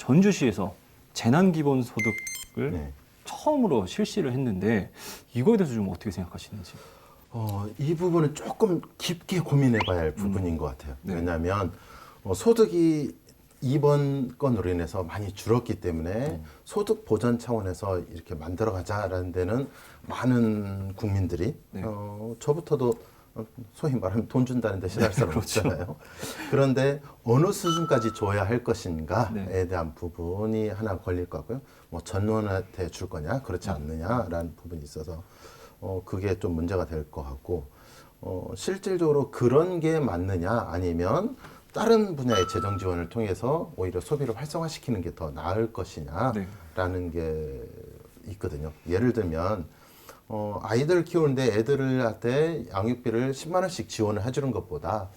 전주시에서 재난기본소득을 네. 처음으로 실시를 했는데 이거에 대해서 좀 어떻게 생각하시는지. 이 부분은 조금 깊게 고민해 봐야 할 부분인 것 같아요. 네. 왜냐하면 소득이 이번 건으로 인해서 많이 줄었기 때문에 소득 보전 차원에서 이렇게 만들어 가자라는 데는 많은 국민들이 네. 저부터도 소위 말하면 돈 준다는 데 싫어할 사람 그렇죠. 없잖아요. 그런데 어느 수준까지 줘야 할 것인가에 네. 대한 부분이 하나 걸릴 것 같고요. 뭐 전원한테 줄 거냐 그렇지 않느냐라는 부분이 있어서 그게 좀 문제가 될 것 같고 실질적으로 그런 게 맞느냐 아니면 다른 분야의 재정 지원을 통해서 오히려 소비를 활성화시키는 게 더 나을 것이냐라는 게 있거든요. 예를 들면 아이들 키우는데 애들한테 양육비를 10만 원씩 지원을 해주는 것보다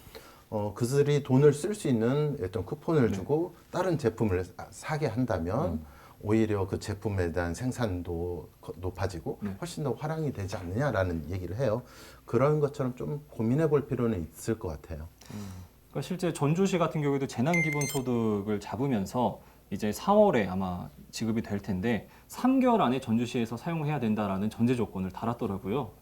그들이 돈을 쓸 수 있는 어떤 쿠폰을 주고 다른 제품을 사게 한다면 오히려 그 제품에 대한 생산도 높아지고 훨씬 더 활용이 되지 않느냐라는 얘기를 해요. 그런 것처럼 좀 고민해 볼 필요는 있을 것 같아요. 그러니까 실제 전주시 같은 경우에도 재난기본소득을 잡으면서 이제 4월에 아마 지급이 될 텐데 3개월 안에 전주시에서 사용해야 된다라는 전제 조건을 달았더라고요.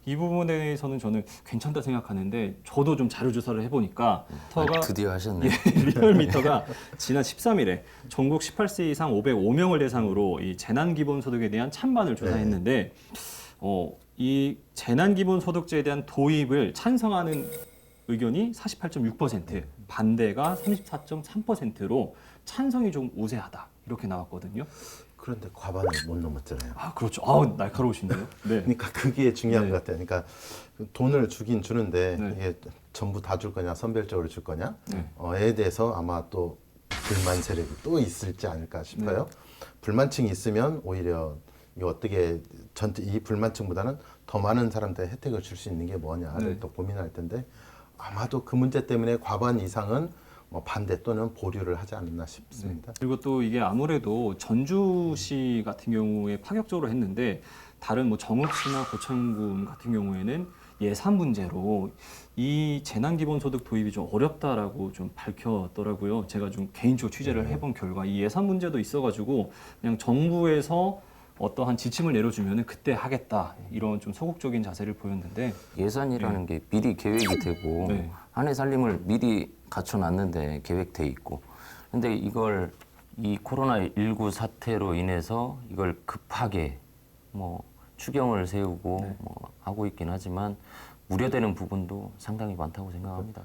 이 부분에 대해서는 저는 괜찮다 생각하는데 저도 좀 자료 조사를 해보니까 미터가 드디어 하셨네요. 리얼미터가 지난 13일에 전국 18세 이상 505명을 대상으로 이 재난기본소득에 대한 찬반을 조사했는데 이 재난기본소득제에 대한 도입을 찬성하는 의견이 48.6%, 반대가 34.3%로 찬성이 좀 우세하다 이렇게 나왔거든요. 그런데 과반을 못 넘었잖아요. 아 그렇죠. 날카로우신데요. 네. 그러니까 그게 중요한 네. 것 같아요. 그러니까 돈을 주긴 주는데 네. 이게 전부 다 줄 거냐, 선별적으로 줄 거냐, 네. 에 대해서 아마 또 불만 세력이 또 있을지 않을까 싶어요. 불만층이 있으면 오히려 이거 어떻게 전체 이 불만층보다는 더 많은 사람들의 혜택을 줄 수 있는 게 뭐냐를 또 고민할 텐데 아마도 그 문제 때문에 과반 이상은 반대 또는 보류를 하지 않았나 싶습니다. 그리고 또 이게 아무래도 전주시 같은 경우에 파격적으로 했는데 다른 뭐 정읍시나 고천군 같은 경우에는 예산 문제로 이 재난기본소득 도입이 좀 어렵다라고 좀 밝혔더라고요. 제가 좀 개인적으로 취재를 해본 결과 이 예산 문제도 있어가지고 그냥 정부에서 어떠한 지침을 내려주면 그때 하겠다 이런 좀 소극적인 자세를 보였는데 예산이라는 게 미리 계획이 되고 네. 한 해 살림을 미리 갖춰놨는데 계획돼 있고 근데 이걸 이 코로나19 사태로 인해서 이걸 급하게 뭐 추경을 세우고 뭐 하고 있긴 하지만 우려되는 부분도 상당히 많다고 생각합니다.